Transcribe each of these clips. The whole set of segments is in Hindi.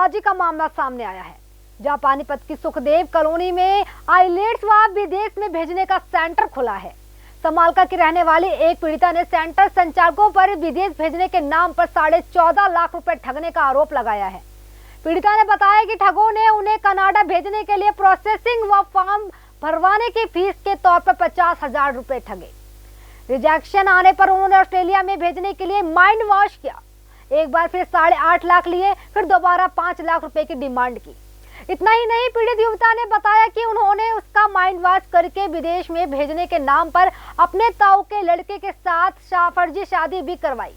धोखेबाजी का मामला सामने आया है, जहां पानीपत की सुखदेव कॉलोनी में आइलेट्स व विदेश में भेजने का सेंटर खुला है। समालका की रहने वाली एक पीड़िता ने सेंटर संचालकों पर विदेश भेजने के नाम पर 14.5 लाख रुपए ठगने का आरोप लगाया है। पीड़िता ने बताया कि ठगों ने उन्हें कनाडा भेजने के लिए प्रोसेसिंग व फॉर्म भरवाने की फीस के तौर पर 50,000 रुपए ठगे। रिजेक्शन आने पर उन्होंने ऑस्ट्रेलिया में भेजने के लिए माइंड वॉश किया। एक बार फिर 8.5 लाख लिए, फिर दोबारा 5 लाख रुपए की डिमांड की। इतना ही नहीं, पीड़ित युवता ने बताया कि उन्होंने उसका माइंड वॉश करके विदेश में भेजने के नाम पर अपने ताऊ के लड़के के साथ फर्जी शादी भी करवाई।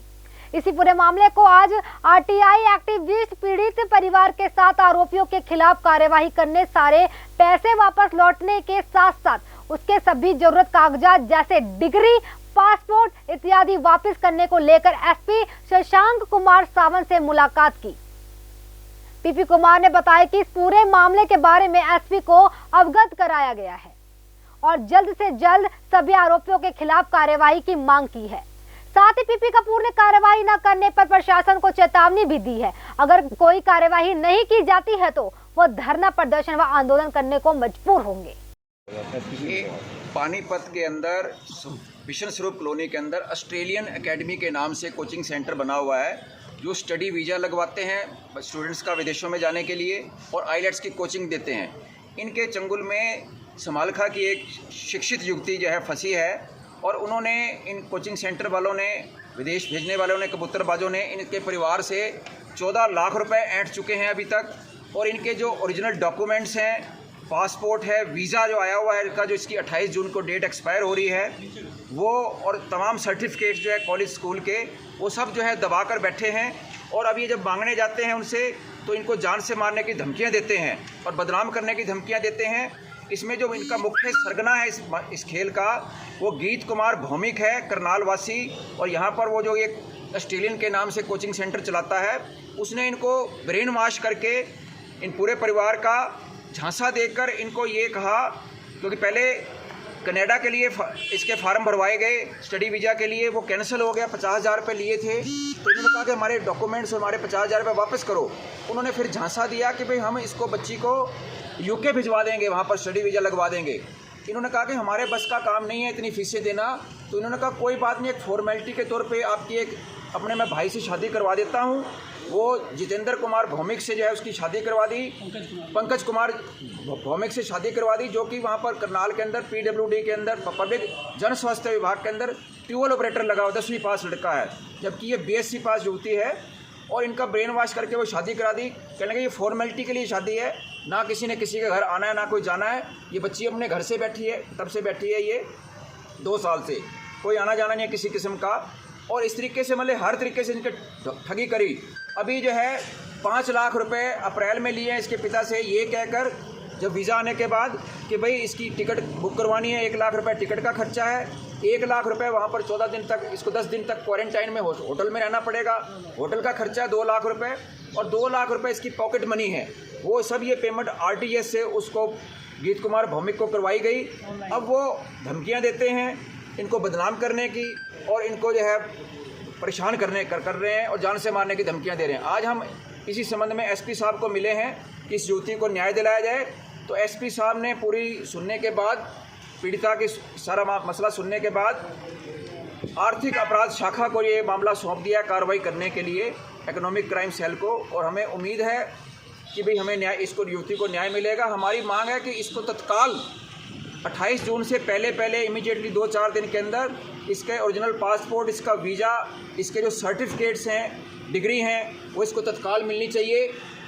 इसी पूरे मामले को आज आरटीआई एक्टिविस्ट पीड़ित परिवार के साथ आरोपियों के खिलाफ कार्यवाही करने, सारे पैसे वापस लौटने के साथ साथ उसके सभी जरूरत कागजात जैसे डिग्री, पासपोर्ट इत्यादि वापस करने को लेकर एसपी शशांक कुमार सावंत से मुलाकात की। पीपी कुमार ने बताया कि इस पूरे मामले के बारे में एसपी को अवगत कराया गया है और जल्द से जल्द सभी आरोपियों के खिलाफ कार्यवाही की मांग की है। साथ ही पीपी कपूर ने कार्यवाही न करने पर प्रशासन को चेतावनी भी दी है। अगर कोई कार्यवाही नहीं की जाती है तो वो धरना प्रदर्शन व आंदोलन करने को मजबूर होंगे। पानीपत के अंदर मिशन स्वरूप कॉलोनी के अंदर ऑस्ट्रेलियन एकेडमी के नाम से कोचिंग सेंटर बना हुआ है, जो स्टडी वीज़ा लगवाते हैं स्टूडेंट्स का विदेशों में जाने के लिए और आइलेट्स की कोचिंग देते हैं। इनके चंगुल में समालखा की एक शिक्षित युवती जो है फंसी है और उन्होंने इन कोचिंग सेंटर वालों ने, विदेश भेजने वालों ने, कबूतरबाजों ने इनके परिवार से 14 लाख रुपए ऐंठ चुके हैं अभी तक। और इनके जो ओरिजिनल डॉक्यूमेंट्स हैं, पासपोर्ट है, वीज़ा जो आया हुआ है इनका, जो इसकी 28 जून को डेट एक्सपायर हो रही है, वो और तमाम सर्टिफिकेट जो है कॉलेज स्कूल के, वो सब जो है दबा कर बैठे हैं। और अब ये जब मांगने जाते हैं उनसे तो इनको जान से मारने की धमकियां देते हैं और बदनाम करने की धमकियां देते हैं। इसमें जो इनका मुख्य सरगना है इस खेल का, वो गीत कुमार भौमिक है, करनाल वासी। और यहाँ पर वो जो एक ऑस्ट्रेलियन के नाम से कोचिंग सेंटर चलाता है, उसने इनको ब्रेन वॉश करके इन पूरे परिवार का झांसा देकर इनको ये कहा, क्योंकि पहले कनाडा के लिए इसके फार्म भरवाए गए स्टडी वीज़ा के लिए, वो कैंसिल हो गया, 50,000 रुपये लिए थे। तो इन्होंने कहा कि हमारे डॉक्यूमेंट्स और हमारे 50,000 रुपये वापस करो। उन्होंने फिर झांसा दिया कि भाई हम इसको बच्ची को यूके भिजवा देंगे, वहाँ पर स्टडी वीज़ा लगवा देंगे। इन्होंने कहा कि हमारे बस का काम नहीं है इतनी फीसें देना। तो इन्होंने कहा कोई बात नहीं, एक फॉर्मेलिटी के तौर पे आपकी एक अपने मैं भाई से शादी करवा देता हूँ। वो जितेंद्र कुमार भौमिक से जो है उसकी शादी करवा दी, पंकज कुमार भौमिक से शादी करवा दी, जो कि वहाँ पर करनाल के अंदर PWD के अंदर पब्लिक जन स्वास्थ्य विभाग के अंदर ट्यूबवेल ऑपरेटर लगा हुआ 10वीं पास लड़का है, जबकि ये BSc पास युवती है। और इनका ब्रेन वॉश करके वो शादी करा दी। कहने लगे ये फॉर्मेलिटी के लिए शादी है, ना किसी ने किसी के घर आना है ना कोई जाना है। ये बच्ची अपने घर से बैठी है, तब से बैठी है ये 2 साल से, कोई आना जाना नहीं है किसी किस्म का। और इस तरीके से मतलब हर तरीके से इनके ठगी करी। अभी जो है 5 लाख रुपए अप्रैल में लिए हैं इसके पिता से, ये कहकर जब वीज़ा आने के बाद कि भाई इसकी टिकट बुक करवानी है, 1 लाख रुपए टिकट का खर्चा है, 1 लाख रुपए वहाँ पर 14 दिन तक, इसको 10 दिन तक क्वारंटाइन में होटल में रहना पड़ेगा, होटल का खर्चा है 2 लाख रुपए, और 2 लाख रुपए इसकी पॉकेट मनी है। वो सब ये पेमेंट RTGS से उसको गीत कुमार भौमिक को करवाई गई। अब वो धमकियाँ देते हैं इनको बदनाम करने की और इनको जो है परेशान कर रहे हैं और जान से मारने की धमकियां दे रहे हैं। आज हम इसी संबंध में SP साहब को मिले हैं कि इस युवती को न्याय दिलाया जाए। तो SP साहब ने पूरी सुनने के बाद, पीड़िता की सारा मसला सुनने के बाद आर्थिक अपराध शाखा को ये मामला सौंप दिया कार्रवाई करने के लिए, इकोनॉमिक क्राइम सेल को। और हमें उम्मीद है कि भाई हमें न्याय, इसको युवती को न्याय मिलेगा। हमारी मांग है कि इसको तत्काल 28 जून से पहले इमीडिएटली 2-4 दिन के अंदर इसके ओरिजिनल पासपोर्ट, इसका वीज़ा, इसके जो सर्टिफिकेट्स हैं, डिग्री हैं, वो इसको तत्काल मिलनी चाहिए,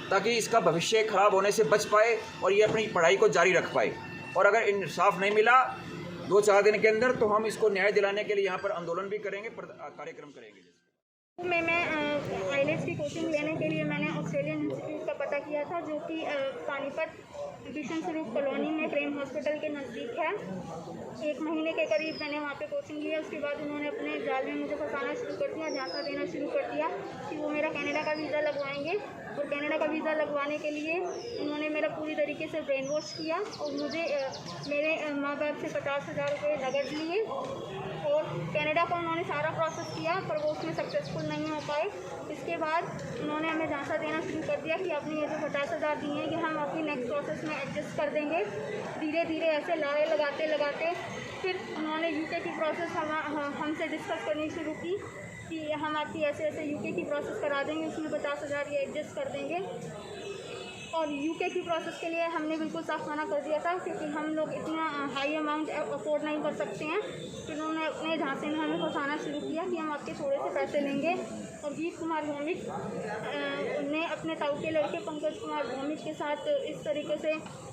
ताकि इसका भविष्य खराब होने से बच पाए और ये अपनी पढ़ाई को जारी रख पाए। और अगर इंसाफ नहीं मिला 2-4 दिन के अंदर, तो हम इसको न्याय दिलाने के लिए यहाँ पर आंदोलन भी करेंगे, कार्यक्रम करेंगे। मैं आइलेट्स की कोचिंग लेने के लिए मैंने ऑस्ट्रेलियन इंस्टीट्यूट का पता किया था, जो कि पानीपत मिशन स्वरूप कॉलोनी में प्रेम हॉस्पिटल के नज़दीक है। 1 महीने के करीब मैंने वहाँ पे कोचिंग लिया। उसके बाद उन्होंने अपने जाल में मुझे फंसाना शुरू कर दिया, झांसा देना शुरू कर दिया कि वो मेरा कनाडा का वीज़ा लगवाएंगे। और कनाडा का वीज़ा लगवाने के लिए उन्होंने मेरा पूरी तरीके से ब्रेन वॉश किया और मुझे मेरे माँ बाप से 50,000 रुपये नकद लिए और कनाडा का उन्होंने सारा प्रोसेस किया पर वो उसमें सक्सेसफुल नहीं हो पाए। इसके बाद उन्होंने हमें झांसा देना शुरू कर दिया कि आपने ये जो 50,000 दिए हैं ये हम आपकी नेक्स्ट प्रोसेस में एडजस्ट कर देंगे। धीरे धीरे ऐसे लारे लगाते फिर उन्होंने यूके की प्रोसेस हमसे डिस्कस करनी शुरू की कि हम आपकी ऐसे यूके की प्रोसेस करा देंगे, उसमें 50,000 ये एडजस्ट कर देंगे। और यूके की प्रोसेस के लिए हमने बिल्कुल साफ मना कर दिया था क्योंकि हम लोग इतना हाई अमाउंट अफोर्ड नहीं कर सकते हैं। फिर उन्होंने अपने झांसे में हमें फंसाना शुरू किया कि हम आपके थोड़े से पैसे लेंगे। और गीत कुमार भौमिक ने अपने ताऊ के लड़के पंकज कुमार भौमिक के साथ इस तरीके से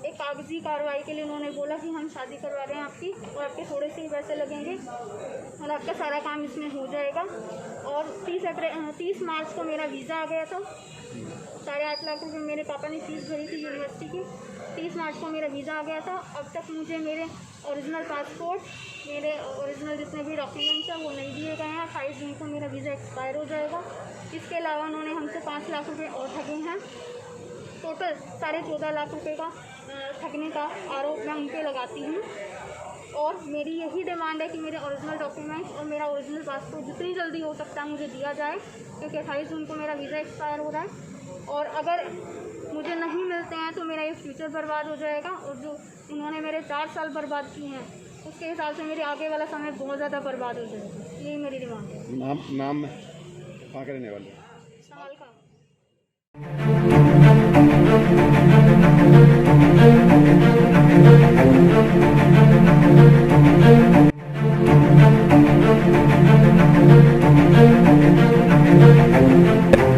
एक कागजी कार्रवाई के लिए उन्होंने बोला कि हम शादी करवा रहे हैं आपकी और आपके थोड़े से ही पैसे लगेंगे और आपका सारा काम इसमें हो जाएगा। और 30 मार्च को मेरा वीज़ा आ गया था। 8.5 लाख रुपये मेरे पापा ने फीस भरी थी यूनिवर्सिटी की। 30 मार्च को मेरा वीज़ा आ गया था। अब तक मुझे मेरे ओरिजिनल पासपोर्ट, मेरे ओरिजिनल जितने भी डॉक्यूमेंट्स हैं वो नहीं दिए गए हैं। 28 जून को मेरा वीज़ा एक्सपायर हो जाएगा। इसके अलावा उन्होंने हमसे 5 लाख रुपये और ठगे हैं। टोटल 14.5 लाख रुपये का ठगने का आरोप मैं उन पर लगाती हूँ। और मेरी यही डिमांड है कि मेरे ओरिजिनल डॉक्यूमेंट्स और मेरा ओरिजिनल पासपोर्ट जितनी जल्दी हो सकता है मुझे दिया जाए क्योंकि 28 जून को मेरा वीज़ा एक्सपायर हो रहा है। और अगर मुझे नहीं मिलते हैं तो मेरा ये फ्यूचर बर्बाद हो जाएगा और जो उन्होंने मेरे 4 साल बर्बाद किए हैं उसके हिसाब से मेरे आगे वाला समय बहुत ज़्यादा बर्बाद हो जाएगा। यही मेरी डिमांड है। नाम कहाँ के रहने वाले? सवाल का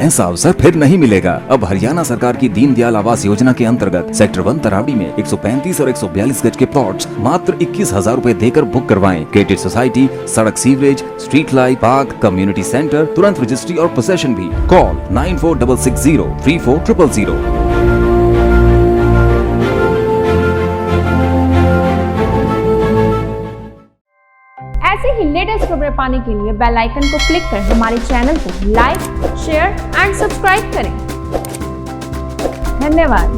ऐसा अवसर फिर नहीं मिलेगा। अब हरियाणा सरकार की दीनदयाल आवास योजना के अंतर्गत सेक्टर 1 तरावड़ी में 135 और 142 गज के प्लॉट्स मात्र 21,000 रुपए देकर बुक करवाएं। क्रेडिट सोसाइटी, सड़क, sewerage, street light, park, community centre, तुरंत रजिस्ट्री और पोसेशन भी। कॉल 9466034000। ऐसे ही लेटेस्ट खबरें पाने के लिए बेल आइकन को क्लिक कर हमारे चैनल को लाइक, शेयर एंड सब्सक्राइब करें। धन्यवाद।